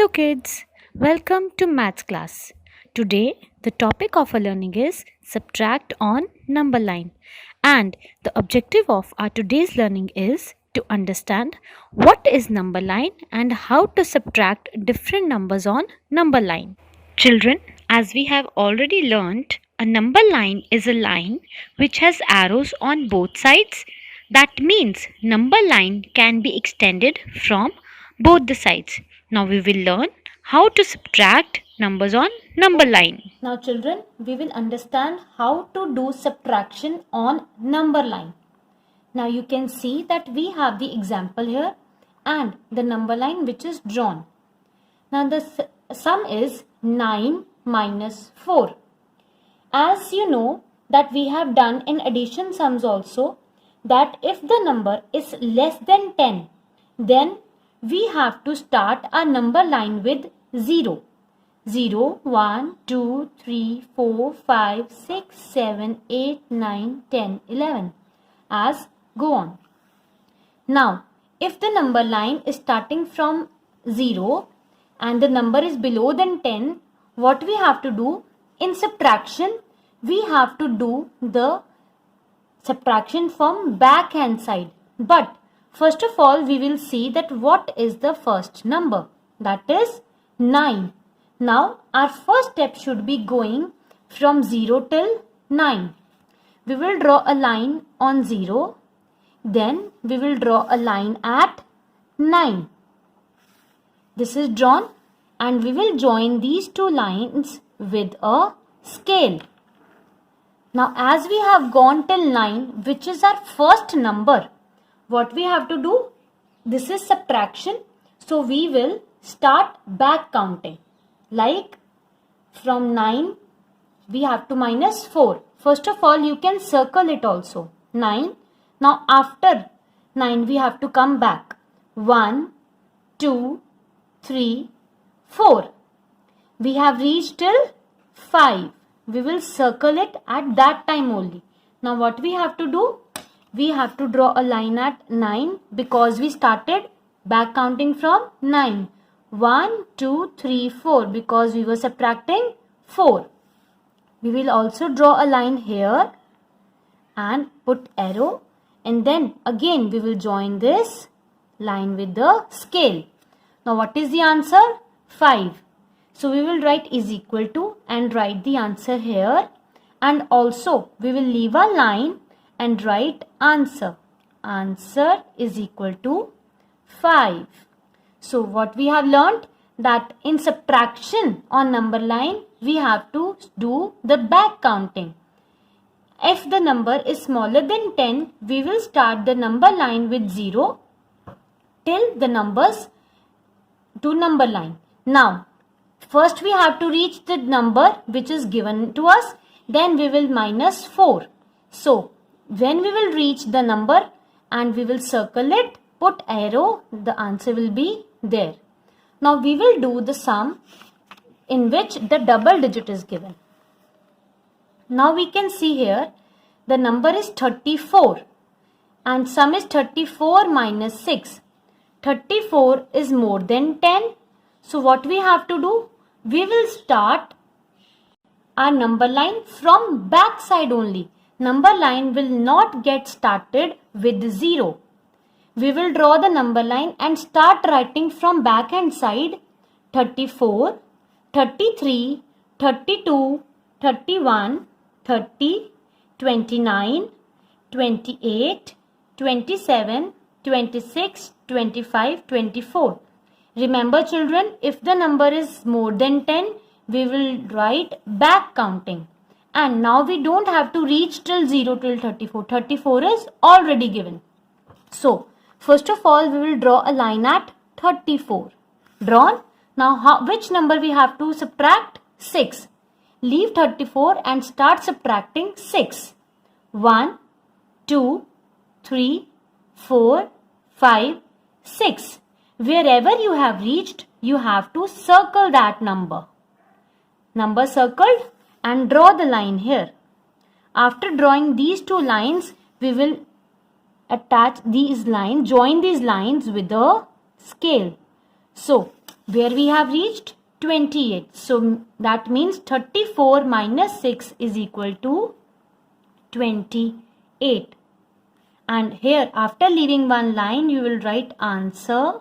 Hello kids, welcome to maths class. Today the topic of our learning is subtract on number line, and the objective of our today's learning is to understand what is number line and how to subtract different numbers on number line. Children, as we have already learnt, a number line is a line which has arrows on both sides. That means number line can be extended from both the sides. Now we will learn how to subtract numbers on number line. Now children, we will understand how to do subtraction on number line. Now you can see that we have the example here and the number line which is drawn. Now the sum is 9 minus 4. As you know that we have done in addition sums also, that if the number is less than 10, then we have to start our number line with 0. 0, 1, 2, 3, 4, 5, 6, 7, 8, 9, 10, 11. As go on. Now, if the number line is starting from 0 and the number is below than 10, what we have to do? In subtraction, we have to do the subtraction from back hand side. But first of all, we will see that what is the first number. That is 9. Now, our first step should be going from 0 till 9. We will draw a line on 0. Then we will draw a line at 9. This is drawn and we will join these two lines with a scale. Now, as we have gone till 9, which is our first number, what we have to do? This is subtraction. So, we will start back counting. Like from 9, we have to minus 4. First of all, you can circle it also. 9. Now, after 9, we have to come back. 1, 2, 3, 4. We have reached till 5. We will circle it at that time only. Now, what we have to do? We have to draw a line at 9 because we started back counting from 9. 1, 2, 3, 4 because we were subtracting 4. We will also draw a line here and put arrow, and then again we will join this line with the scale. Now what is the answer? 5. So we will write is equal to and write the answer here, and also we will leave a line and write answer. Answer is equal to 5. So what we have learnt, that in subtraction on number line, we have to do the back counting. If the number is smaller than 10, we will start the number line with 0 till the numbers to number line. Now, first we have to reach the number which is given to us, then we will minus 4. So, when we will reach the number and we will circle it, put arrow, the answer will be there. Now we will do the sum in which the double digit is given. Now we can see here the number is 34 and sum is 34 minus 6. 34 is more than 10. So what we have to do? We will start our number line from back side only. Number line will not get started with 0. We will draw the number line and start writing from back hand side 34, 33, 32, 31, 30, 29, 28, 27, 26, 25, 24. Remember children, if the number is more than 10, we will write back counting. And now we don't have to reach till 0 till 34. 34 is already given. So, first of all, we will draw a line at 34. Drawn. Now, which number we have to subtract? 6. Leave 34 and start subtracting 6. 1, 2, 3, 4, 5, 6. Wherever you have reached, you have to circle that number. Number circled and draw the line here. After drawing these two lines, we will attach these lines, join these lines with a scale. So, where we have reached 28. So that means 34 minus 6 is equal to 28. And here after leaving one line you will write answer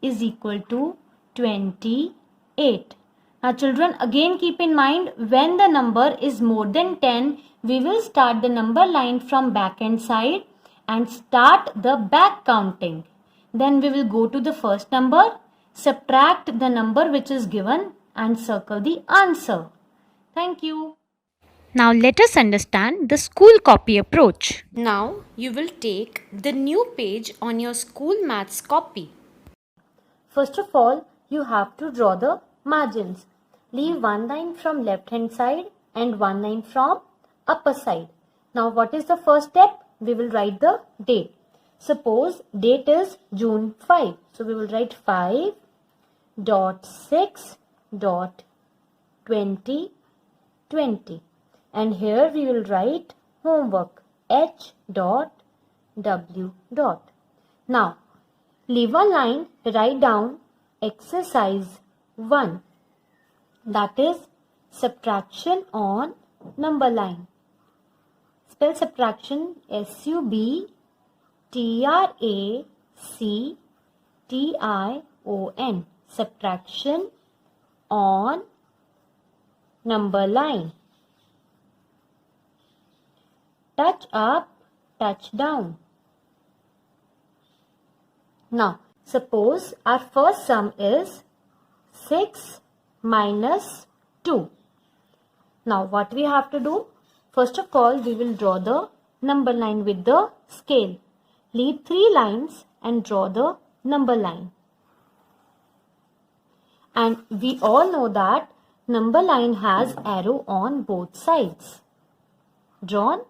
is equal to 28. Now children, again keep in mind, when the number is more than 10, we will start the number line from back end side and start the back counting. Then we will go to the first number, subtract the number which is given and circle the answer. Thank you. Now let us understand the school copy approach. Now you will take the new page on your school maths copy. First of all, you have to draw the margins. Leave one line from left hand side and one line from upper side. Now what is the first step? We will write the date. Suppose date is June 5. So we will write 5.6.2020. And here we will write homework H.W. Now leave a line, write down exercise 1. That is subtraction on number line. Spell subtraction SUBTRACTION. Subtraction on number line. Touch up, touch down. Now, suppose our first sum is 6 minus 2. Now, what we have to do? First of all, we will draw the number line with the scale. Leave 3 lines and draw the number line. And we all know that number line has arrow on both sides. Drawn?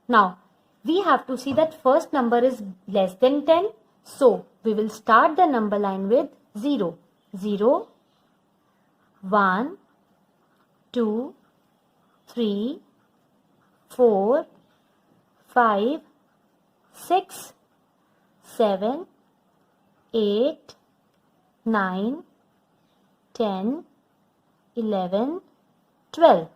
Now, we have to see that first number is less than 10. So, we will start the number line with 0. 0, 1, 2, 3, 4, 5, 6, 7, 8, 9, 10, 11, 12.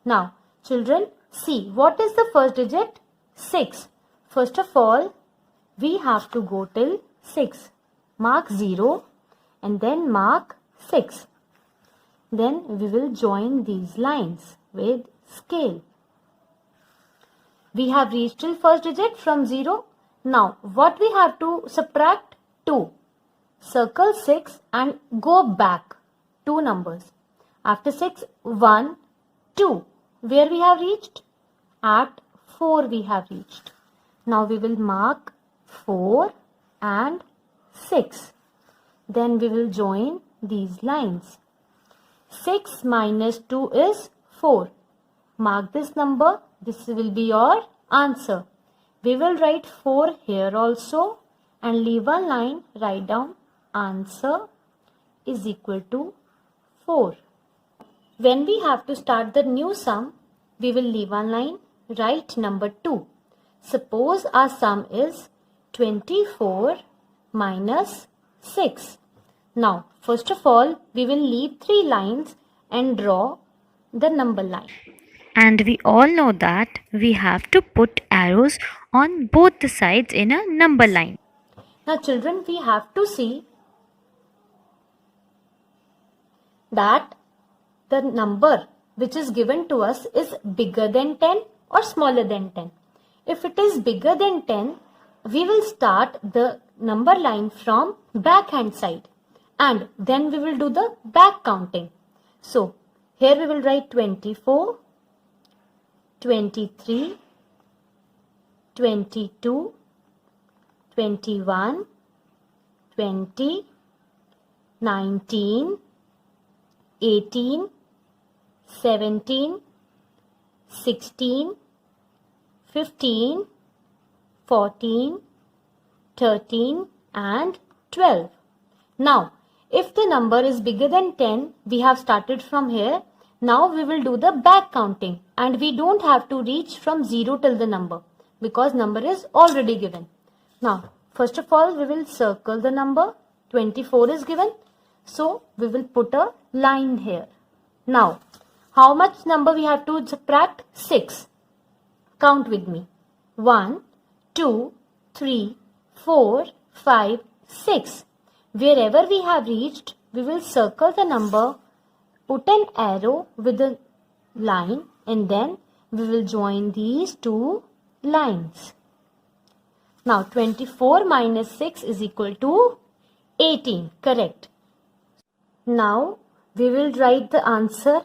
Now, children, see, what is the first digit? 6. First of all, we have to go till 6. Mark 0 and then mark 6. Then we will join these lines with scale. We have reached till first digit from 0. Now, what we have to subtract? 2. Circle 6 and go back 2 numbers. After 6, 1, 2. Where we have reached? At 4 we have reached. Now we will mark 4 and 6. Then we will join these lines. 6 minus 2 is 4. Mark this number. This will be your answer. We will write 4 here also and leave one line. Write down answer is equal to 4. When we have to start the new sum, we will leave one line. Write number 2. Suppose our sum is 24 minus 6. Now, first of all, we will leave 3 lines and draw the number line. And we all know that we have to put arrows on both the sides in a number line. Now, children, we have to see that the number which is given to us is bigger than 10 or smaller than 10. If it is bigger than 10, we will start the number line from back hand side and then we will do the back counting. So, here we will write 24, 23, 22, 21, 20, 19, 18, 17, 16, 15, 14, 13 and 12. Now, if the number is bigger than 10, we have started from here. Now we will do the back counting and we don't have to reach from 0 till the number because number is already given. Now, first of all, we will circle the number. 24 is given. So we will put a line here. Now, how much number we have to subtract? 6. Count with me. 1, 2, 3, 4, 5, 6. Wherever we have reached, we will circle the number, put an arrow with a line, and then we will join these two lines. Now 24 minus 6 is equal to 18. Correct. Now we will write the answer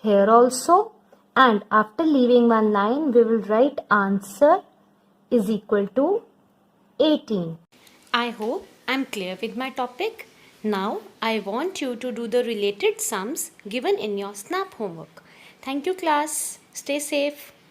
here also, and after leaving one line we will write answer is equal to 18. I hope I'm clear with my topic. Now I want you to do the related sums given in your SNAP homework. Thank you, class. Stay safe.